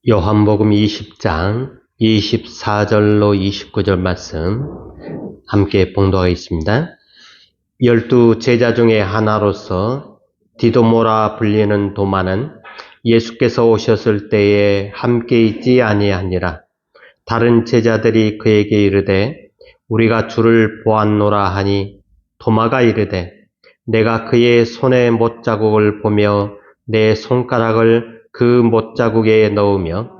요한복음 20장 24절로 29절 말씀 함께 봉독하겠습니다. 12 제자 중에 하나로서 디도모라 불리는 도마는 예수께서 오셨을 때에 함께 있지 아니하니라. 다른 제자들이 그에게 이르되 우리가 주를 보았노라 하니 도마가 이르되 내가 그의 손에 못자국을 보며 내 손가락을 그 못자국에 넣으며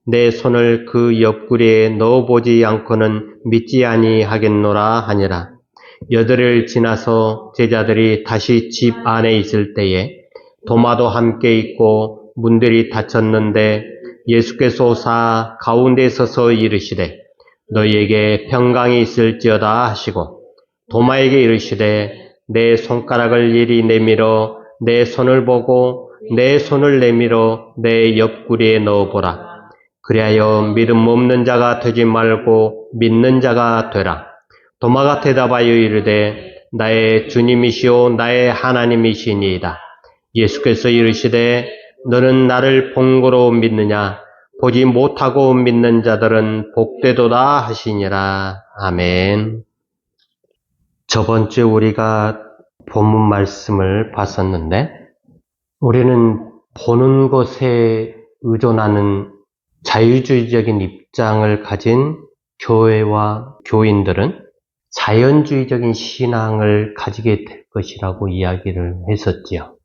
내 손을 그 옆구리에 넣어보지 않고는 믿지 아니하겠노라 하니라. 8일 지나서 제자들이 다시 집 안에 있을 때에 도마도 함께 있고 문들이 닫혔는데 예수께서 오사 가운데 서서 이르시되 너희에게 평강이 있을지어다 하시고 도마에게 이르시되 내 손가락을 이리 내밀어 내 손을 보고 내 손을 내밀어 내 옆구리에 넣어보라. 그리하여 믿음 없는 자가 되지 말고 믿는 자가 되라. 도마가 대답하여 이르되 나의 주님이시오 나의 하나님이시니이다. 예수께서 이르시되 너는 나를 본 거로 믿느냐? 보지 못하고 믿는 자들은 복되도다 하시니라. 아멘. 저번 주에 우리가 본문 말씀을 봤었는데 우리는 보는 것에 의존하는 자유주의적인 입장을 가진 교회와 교인들은 자연주의적인 신앙을 가지게 될 것이라고 이야기를 했었지요.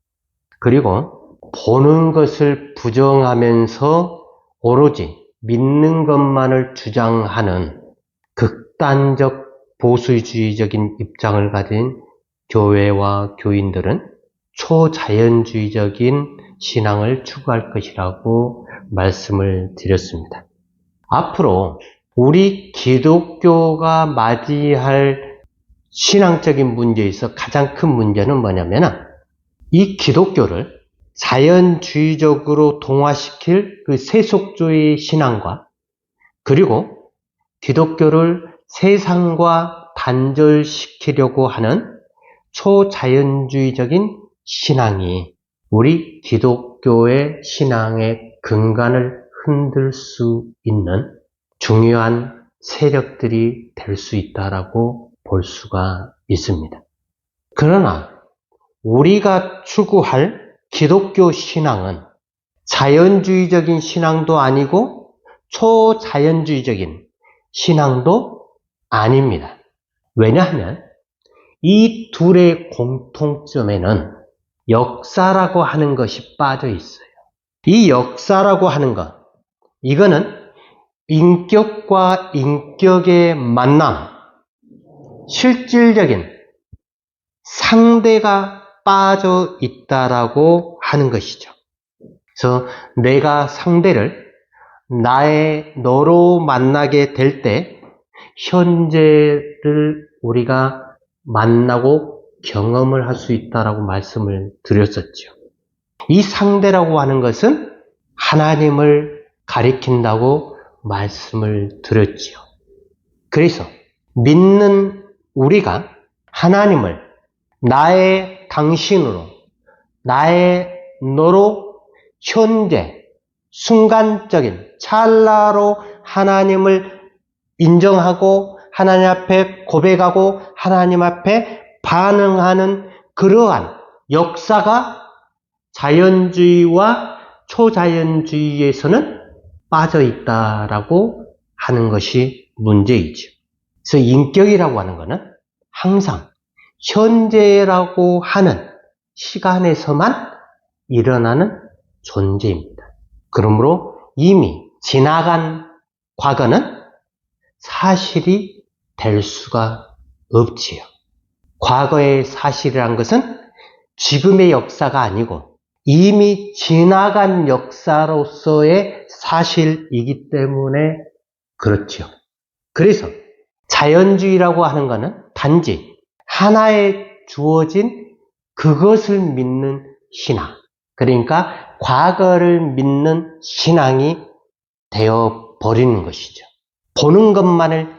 그리고 보는 것을 부정하면서 오로지 믿는 것만을 주장하는 극단적 보수주의적인 입장을 가진 교회와 교인들은 초자연주의적인 신앙을 추구할 것이라고 말씀을 드렸습니다. 앞으로 우리 기독교가 맞이할 신앙적인 문제에서 가장 큰 문제는 뭐냐면 이 기독교를 자연주의적으로 동화시킬 그 세속주의 신앙과 그리고 기독교를 세상과 단절시키려고 하는 초자연주의적인 신앙이 우리 기독교의 신앙의 근간을 흔들 수 있는 중요한 세력들이 될 수 있다라고 볼 수가 있습니다. 그러나 우리가 추구할 기독교 신앙은 자연주의적인 신앙도 아니고 초자연주의적인 신앙도 아닙니다. 왜냐하면 이 둘의 공통점에는 역사라고 하는 것이 빠져 있어요. 이 역사라고 하는 것, 이거는 인격과 인격의 만남, 실질적인 상대가 빠져 있다라고 하는 것이죠. 그래서 내가 상대를 너로 만나게 될 때 현재를 우리가 만나고 경험을 할 수 있다라고 말씀을 드렸었죠. 이 상대라고 하는 것은 하나님을 가리킨다고 말씀을 드렸지요. 그래서 믿는 우리가 하나님을 나의 당신으로, 나의 너로 현재, 순간적인 찰나로 하나님을 인정하고 하나님 앞에 고백하고 하나님 앞에 반응하는 그러한 역사가 자연주의와 초자연주의에서는 빠져 있다라고 하는 것이 문제이죠. 그래서 인격이라고 하는 것은 항상 현재라고 하는 시간에서만 일어나는 존재입니다. 그러므로 이미 지나간 과거는 사실이 될 수가 없지요. 과거의 사실이란 것은 지금의 역사가 아니고 이미 지나간 역사로서의 사실이기 때문에 그렇지요. 그래서 자연주의라고 하는 것은 단지 하나에 주어진 그것을 믿는 신앙, 그러니까 과거를 믿는 신앙이 되어버리는 것이죠. 보는 것만을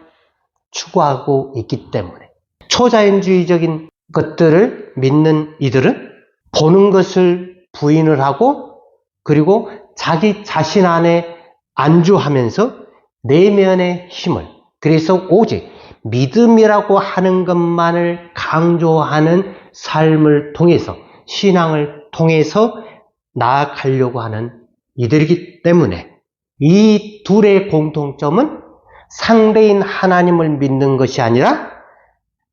추구하고 있기 때문에 초자연주의적인 것들을 믿는 이들은 보는 것을 부인을 하고 그리고 자기 자신 안에 안주하면서 내면의 힘을, 그래서 오직 믿음이라고 하는 것만을 강조하는 삶을 통해서, 신앙을 통해서 나아가려고 하는 이들이기 때문에 이 둘의 공통점은 상대인 하나님을 믿는 것이 아니라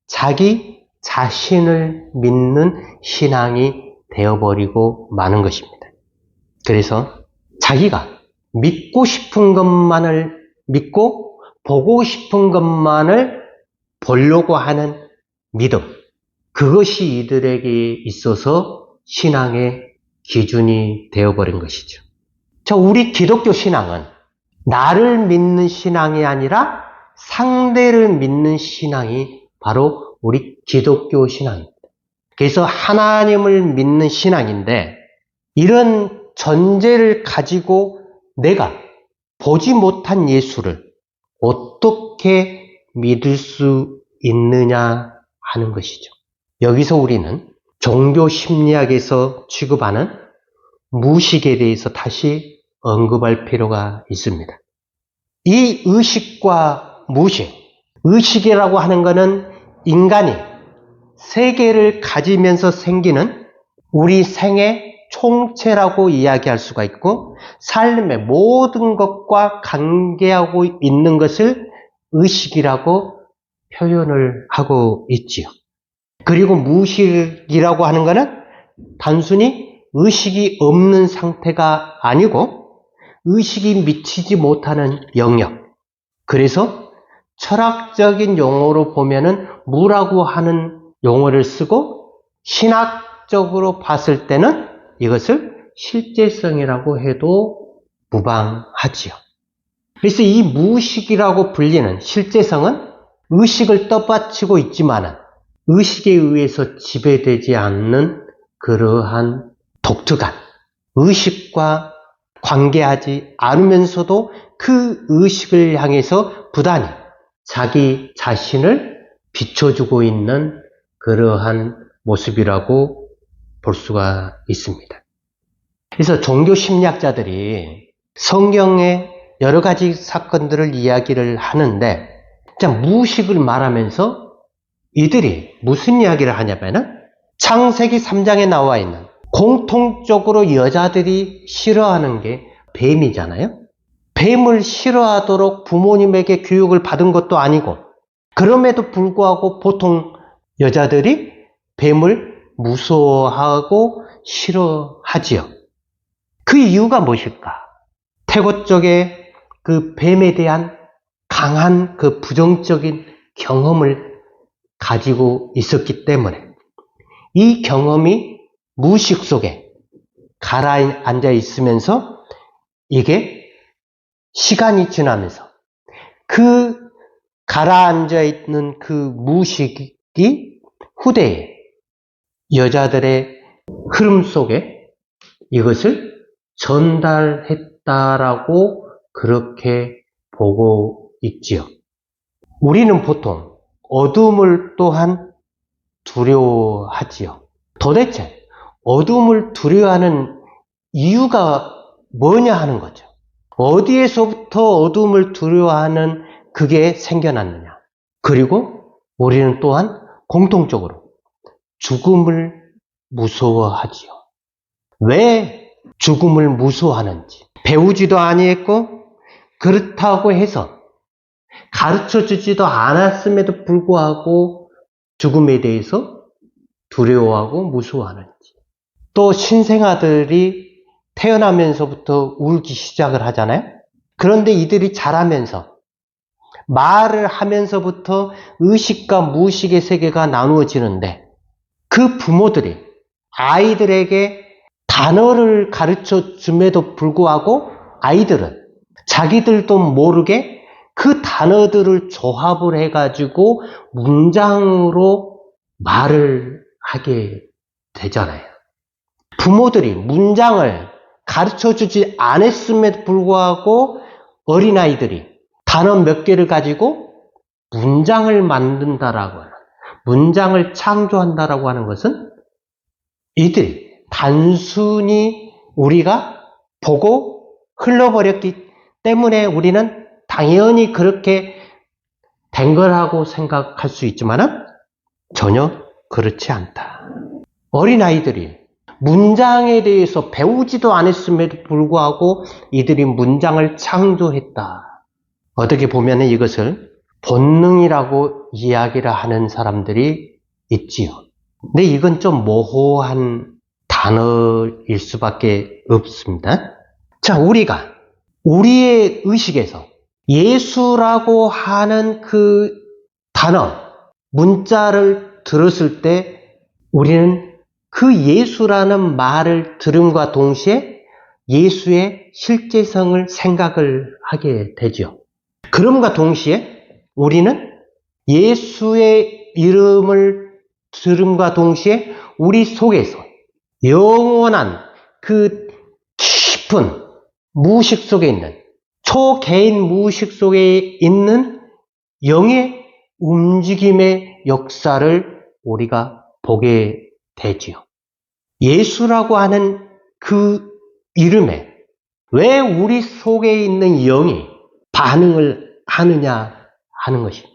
자기 자신을 믿는 신앙이 되어버리고 마는 것입니다. 그래서 자기가 믿고 싶은 것만을 믿고 보고 싶은 것만을 보려고 하는 믿음, 그것이 이들에게 있어서 신앙의 기준이 되어버린 것이죠. 우리 기독교 신앙은 나를 믿는 신앙이 아니라 상대를 믿는 신앙이 바로 우리 기독교 신앙입니다. 그래서 하나님을 믿는 신앙인데, 이런 전제를 가지고 내가 보지 못한 예수를 어떻게 믿을 수 있느냐 하는 것이죠. 여기서 우리는 종교 심리학에서 취급하는 무식에 대해서 다시 언급할 필요가 있습니다. 이 의식과 무식, 의식이라고 하는 것은 인간이 세계를 가지면서 생기는 우리 생의 총체라고 이야기할 수가 있고, 삶의 모든 것과 관계하고 있는 것을 의식이라고 표현을 하고 있지요. 그리고 무식이라고 하는 것은 단순히 의식이 없는 상태가 아니고 의식이 미치지 못하는 영역. 그래서 철학적인 용어로 보면은 무라고 하는 용어를 쓰고, 신학적으로 봤을 때는 이것을 실제성이라고 해도 무방하지요. 그래서 이 무의식이라고 불리는 실제성은 의식을 떠받치고 있지만 의식에 의해서 지배되지 않는 그러한 독특한, 의식과 관계하지 않으면서도 그 의식을 향해서 부단히 자기 자신을 비춰주고 있는 그러한 모습이라고 볼 수가 있습니다. 그래서 종교 심리학자들이 성경의 여러 가지 사건들을 이야기를 하는데, 무의식을 말하면서 이들이 무슨 이야기를 하냐면은 창세기 3장에 나와 있는, 공통적으로 여자들이 싫어하는 게 뱀이잖아요. 뱀을 싫어하도록 부모님에게 교육을 받은 것도 아니고, 그럼에도 불구하고 보통 여자들이 뱀을 무서워하고 싫어하지요. 그 이유가 무엇일까? 태고 쪽에 그 뱀에 대한 강한 그 부정적인 경험을 가지고 있었기 때문에, 이 경험이 무의식 속에 가라앉아 있으면서 이게 시간이 지나면서 그 가라앉아 있는 그 무의식이 후대에 여자들의 흐름 속에 이것을 전달했다라고 그렇게 보고 있지요. 우리는 보통 어둠을 또한 두려워하지요. 도대체 어둠을 두려워하는 이유가 뭐냐 하는 거죠. 어디에서부터 어둠을 두려워하는 그게 생겨났느냐. 그리고 우리는 또한 공통적으로 죽음을 무서워하지요. 왜 죽음을 무서워하는지 배우지도 아니했고, 그렇다고 해서 가르쳐주지도 않았음에도 불구하고 죽음에 대해서 두려워하고 무서워하는지. 또 신생아들이 태어나면서부터 울기 시작을 하잖아요. 그런데 이들이 자라면서 말을 하면서부터 의식과 무의식의 세계가 나누어지는데, 그 부모들이 아이들에게 단어를 가르쳐 줌에도 불구하고 아이들은 자기들도 모르게 그 단어들을 조합을 해가지고 문장으로 말을 하게 되잖아요. 부모들이 문장을 가르쳐주지 않았음에도 불구하고 어린아이들이 단어 몇 개를 가지고 문장을 만든다라고 하는, 문장을 창조한다라고 하는 것은 이들이 단순히 우리가 보고 흘러버렸기 때문에 우리는 당연히 그렇게 된 거라고 생각할 수 있지만 전혀 그렇지 않다. 어린아이들이 문장에 대해서 배우지도 않았음에도 불구하고 이들이 문장을 창조했다. 어떻게 보면 이것을 본능이라고 이야기를 하는 사람들이 있지요. 근데 이건 좀 모호한 단어일 수밖에 없습니다. 자, 우리가 우리의 의식에서 예수라고 하는 그 단어, 문자를 들었을 때 우리는 그 예수라는 말을 들음과 동시에 예수의 실제성을 생각을 하게 되죠. 그럼과 동시에 우리는 예수의 이름을 들음과 동시에 우리 속에서 영원한 그 깊은 무의식 속에 있는 초개인 무의식 속에 있는 영의 움직임의 역사를 우리가 보게 되지요. 예수라고 하는 그 이름에 왜 우리 속에 있는 영이 반응을 하느냐 하는 것입니다.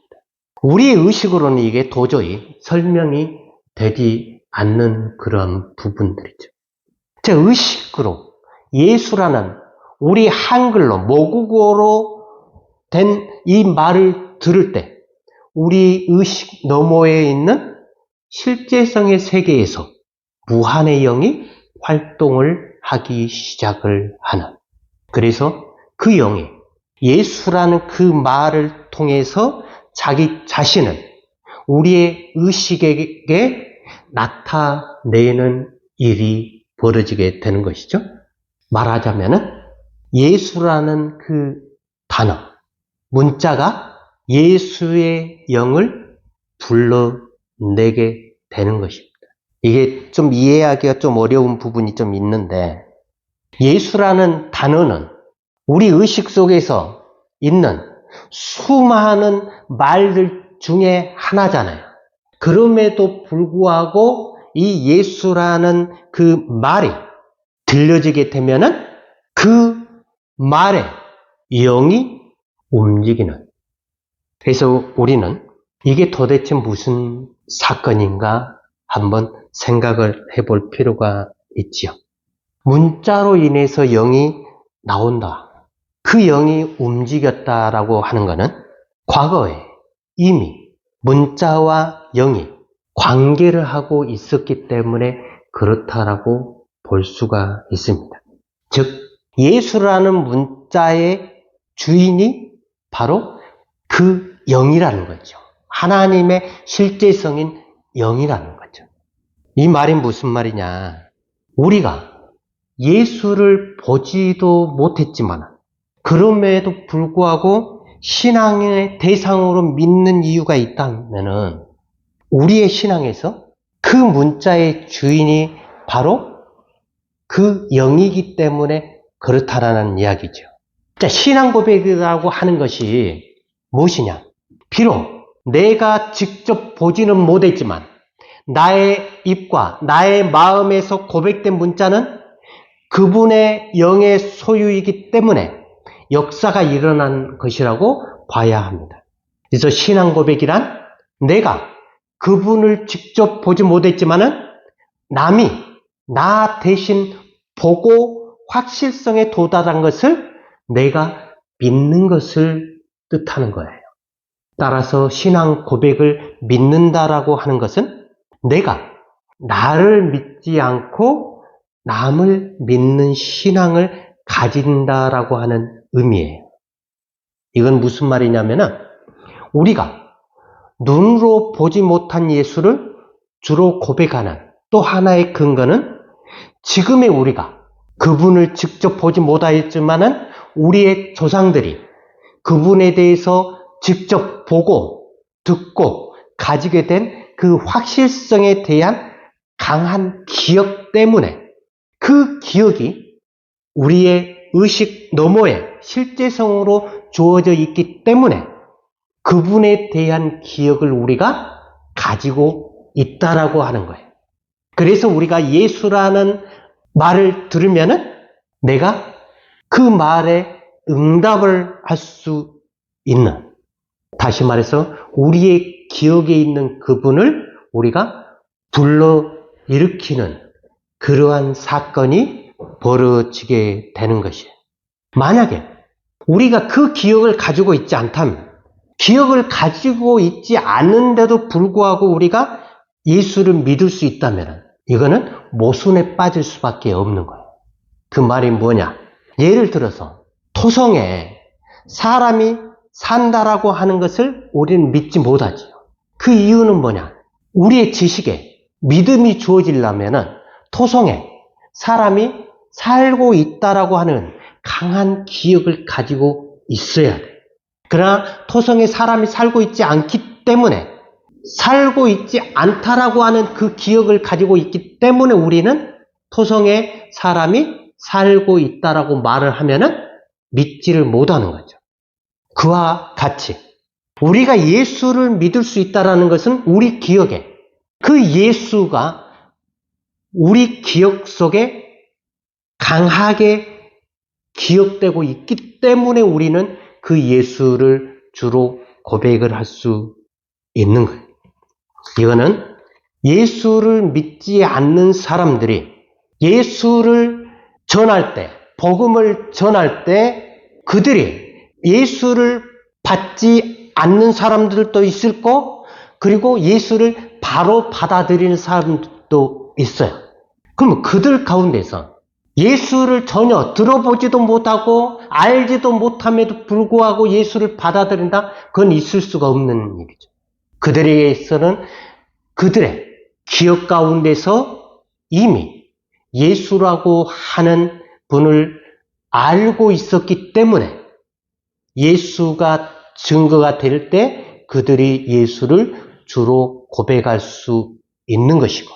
우리의 의식으로는 이게 도저히 설명이 되지 않는 그런 부분들이죠. 제 의식으로 예수라는 우리 한글로 모국어로 된 이 말을 들을 때 우리 의식 너머에 있는 실제성의 세계에서 무한의 영이 활동을 하기 시작을 하는, 그래서 그 영이 예수라는 그 말을 통해서 자기 자신을 우리의 의식에게 나타내는 일이 벌어지게 되는 것이죠. 말하자면은 예수라는 그 단어, 문자가 예수의 영을 불러내게 되는 것입니다. 이게 좀 이해하기가 좀 어려운 부분이 좀 있는데, 예수라는 단어는 우리 의식 속에서 있는 수많은 말들 중에 하나잖아요. 그럼에도 불구하고 이 예수라는 그 말이 들려지게 되면은 그 말에 영이 움직이는. 그래서 우리는 이게 도대체 무슨 사건인가 한번 생각을 해볼 필요가 있지요. 문자로 인해서 영이 나온다. 그 영이 움직였다라고 하는 것은 과거에 이미 문자와 영이 관계를 하고 있었기 때문에 그렇다라고 볼 수가 있습니다. 즉, 예수라는 문자의 주인이 바로 그 영이라는 거죠. 하나님의 실제성인 영이라는 거죠. 이 말이 무슨 말이냐? 우리가 예수를 보지도 못했지만 그럼에도 불구하고 신앙의 대상으로 믿는 이유가 있다면은 우리의 신앙에서 그 문자의 주인이 바로 그 영이기 때문에 그렇다라는 이야기죠. 자, 신앙 고백이라고 하는 것이 무엇이냐? 비록 내가 직접 보지는 못했지만 나의 입과 나의 마음에서 고백된 문자는 그분의 영의 소유이기 때문에 역사가 일어난 것이라고 봐야 합니다. 그래서 신앙 고백이란 내가 그분을 직접 보지 못했지만은 남이 나 대신 보고 확실성에 도달한 것을 내가 믿는 것을 뜻하는 거예요. 따라서 신앙 고백을 믿는다라고 하는 것은 내가 나를 믿지 않고 남을 믿는 신앙을 가진다라고 하는 의미예요. 이건 무슨 말이냐면은 우리가 눈으로 보지 못한 예수를 주로 고백하는 또 하나의 근거는 지금의 우리가 그분을 직접 보지 못하였지만은 우리의 조상들이 그분에 대해서 직접 보고 듣고 가지게 된 그 확실성에 대한 강한 기억 때문에 그 기억이 우리의 의식 너머에 실제성으로 주어져 있기 때문에 그분에 대한 기억을 우리가 가지고 있다라고 하는 거예요. 그래서 우리가 예수라는 말을 들으면은 내가 그 말에 응답을 할 수 있는, 다시 말해서 우리의 기억에 있는 그분을 우리가 불러일으키는 그러한 사건이 벌어지게 되는 것이에요. 만약에 우리가 그 기억을 가지고 있지 않다면, 기억을 가지고 있지 않는데도 불구하고 우리가 예수를 믿을 수 있다면 이거는 모순에 빠질 수밖에 없는 거예요. 그 말이 뭐냐? 예를 들어서 토성에 사람이 산다라고 하는 것을 우리는 믿지 못하지요. 그 이유는 뭐냐? 우리의 지식에 믿음이 주어지려면 토성에 사람이 살고 있다라고 하는 강한 기억을 가지고 있어야 돼. 그러나 토성에 사람이 살고 있지 않기 때문에, 살고 있지 않다라고 하는 그 기억을 가지고 있기 때문에 우리는 토성에 사람이 살고 있다라고 말을 하면은 믿지를 못하는 거죠. 그와 같이 우리가 예수를 믿을 수 있다라는 것은 우리 기억에, 그 예수가 우리 기억 속에 강하게 기억되고 있기 때문에 우리는 그 예수를 주로 고백을 할 수 있는 거예요. 이거는 예수를 믿지 않는 사람들이 예수를 전할 때, 복음을 전할 때 그들이 예수를 받지 않는 사람들도 있을 거, 그리고 예수를 바로 받아들이는 사람들도 있어요. 그럼 그들 가운데서 예수를 전혀 들어보지도 못하고 알지도 못함에도 불구하고 예수를 받아들인다? 그건 있을 수가 없는 일이죠. 그들에게서는 그들의 기억 가운데서 이미 예수라고 하는 분을 알고 있었기 때문에 예수가 증거가 될 때 그들이 예수를 주로 고백할 수 있는 것이고,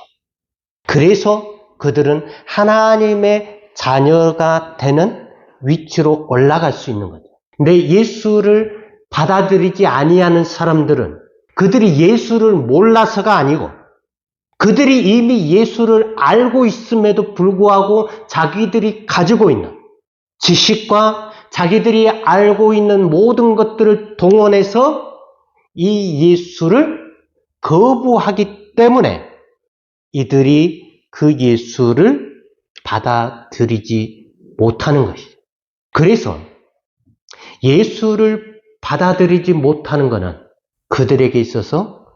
그래서 그들은 하나님의 자녀가 되는 위치로 올라갈 수 있는 거죠. 근데 예수를 받아들이지 아니하는 사람들은 그들이 예수를 몰라서가 아니고 그들이 이미 예수를 알고 있음에도 불구하고 자기들이 가지고 있는 지식과 자기들이 알고 있는 모든 것들을 동원해서 이 예수를 거부하기 때문에 이들이 그 예수를 받아들이지 못하는 것이죠. 그래서 예수를 받아들이지 못하는 것은 그들에게 있어서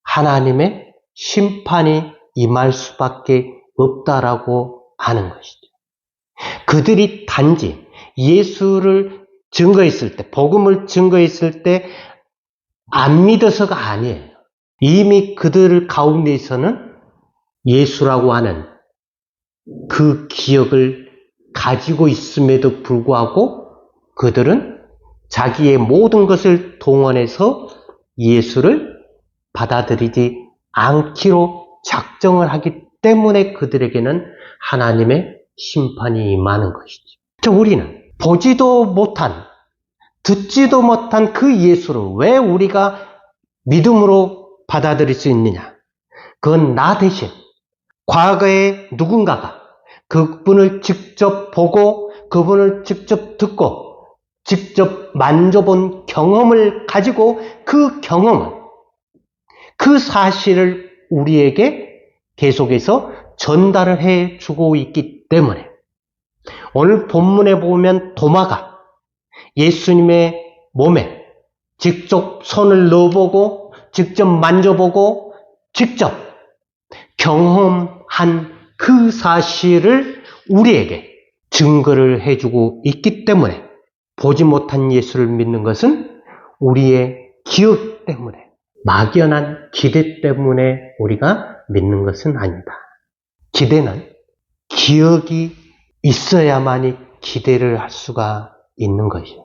하나님의 심판이 임할 수밖에 없다라고 하는 것이죠. 그들이 단지 예수를 증거했을 때, 복음을 증거했을 때 안 믿어서가 아니에요. 이미 그들 가운데에서는 예수라고 하는 그 기억을 가지고 있음에도 불구하고 그들은 자기의 모든 것을 동원해서 예수를 받아들이지 않기로 작정을 하기 때문에 그들에게는 하나님의 심판이 임하는 것이죠. 우리는 보지도 못한, 듣지도 못한 그 예수를 왜 우리가 믿음으로 받아들일 수 있느냐? 그건 나 대신 과거에 누군가가 그분을 직접 보고 그분을 직접 듣고 직접 만져본 경험을 가지고 그 경험은, 그 사실을 우리에게 계속해서 전달을 해주고 있기 때문에 오늘 본문에 보면 도마가 예수님의 몸에 직접 손을 넣어보고 직접 만져보고 직접 경험한 그 사실을 우리에게 증거를 해주고 있기 때문에 보지 못한 예수를 믿는 것은 우리의 기억 때문에, 막연한 기대 때문에 우리가 믿는 것은 아니다. 기대는 기억이 있어야만이 기대를 할 수가 있는 것이에요.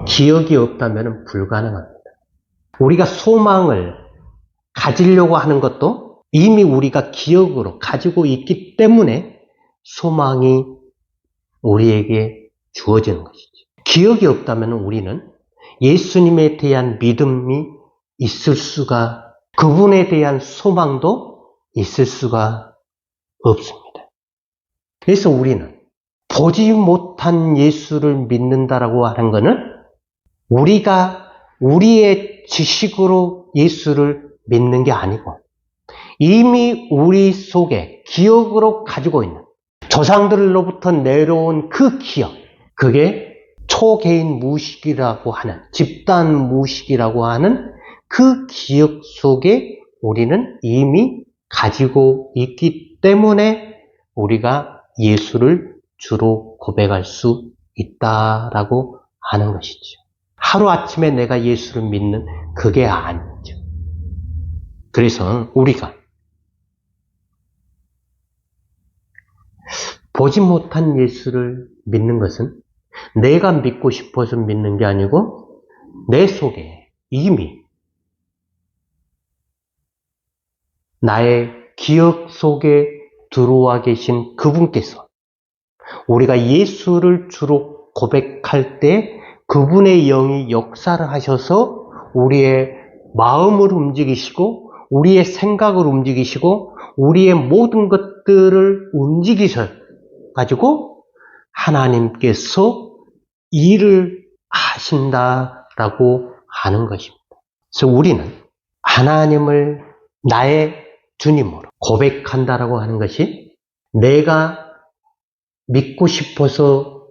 기억이 없다면 불가능합니다. 우리가 소망을 가지려고 하는 것도 이미 우리가 기억으로 가지고 있기 때문에 소망이 우리에게 주어지는 것이죠. 기억이 없다면 우리는 예수님에 대한 믿음이 있을 수가, 그분에 대한 소망도 있을 수가 없습니다. 그래서 우리는 보지 못한 예수를 믿는다라고 하는 것은 우리가 우리의 지식으로 예수를 믿는 게 아니고 이미 우리 속에 기억으로 가지고 있는 조상들로부터 내려온 그 기억, 그게 초개인 무의식이라고 하는, 집단 무의식이라고 하는 그 기억 속에 우리는 이미 가지고 있기 때문에 우리가 예수를 주로 고백할 수 있다라고 하는 것이죠. 하루아침에 내가 예수를 믿는 그게 아니죠. 그래서 우리가 보지 못한 예수를 믿는 것은 내가 믿고 싶어서 믿는 게 아니고 내 속에 이미 나의 기억 속에 들어와 계신 그분께서 우리가 예수를 주로 고백할 때 그분의 영이 역사를 하셔서 우리의 마음을 움직이시고 우리의 생각을 움직이시고 우리의 모든 것들을 움직이셔가지고 하나님께서 일을 하신다라고 하는 것입니다. 그래서 우리는 하나님을 나의 주님으로 고백한다라고 하는 것이 내가 믿고 싶어서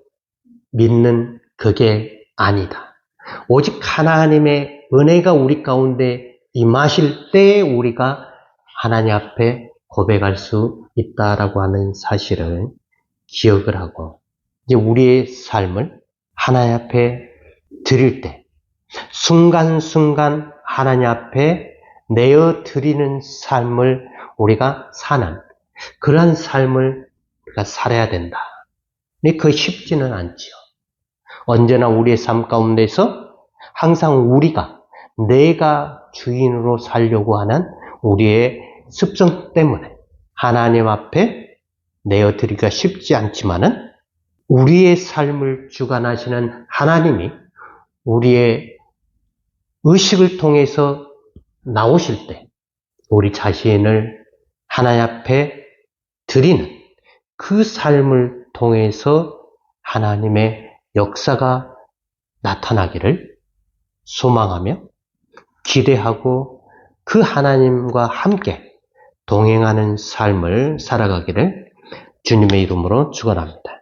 믿는 그게 아니다. 오직 하나님의 은혜가 우리 가운데 임하실 때 우리가 하나님 앞에 고백할 수 있다라고 하는 사실을 기억을 하고 이제 우리의 삶을 하나님 앞에 드릴 때 순간순간 하나님 앞에 내어 드리는 삶을 우리가 사는 그러한 삶을 우리가 살아야 된다. 근데 그게 쉽지는 않지요. 언제나 우리의 삶 가운데서 항상 우리가 내가 주인으로 살려고 하는 우리의 습성 때문에 하나님 앞에 내어드리기가 쉽지 않지만은 우리의 삶을 주관하시는 하나님이 우리의 의식을 통해서 나오실 때 우리 자신을 하나님 앞에 드리는 그 삶을 통해서 하나님의 역사가 나타나기를 소망하며 기대하고 그 하나님과 함께 동행하는 삶을 살아가기를 주님의 이름으로 축원합니다.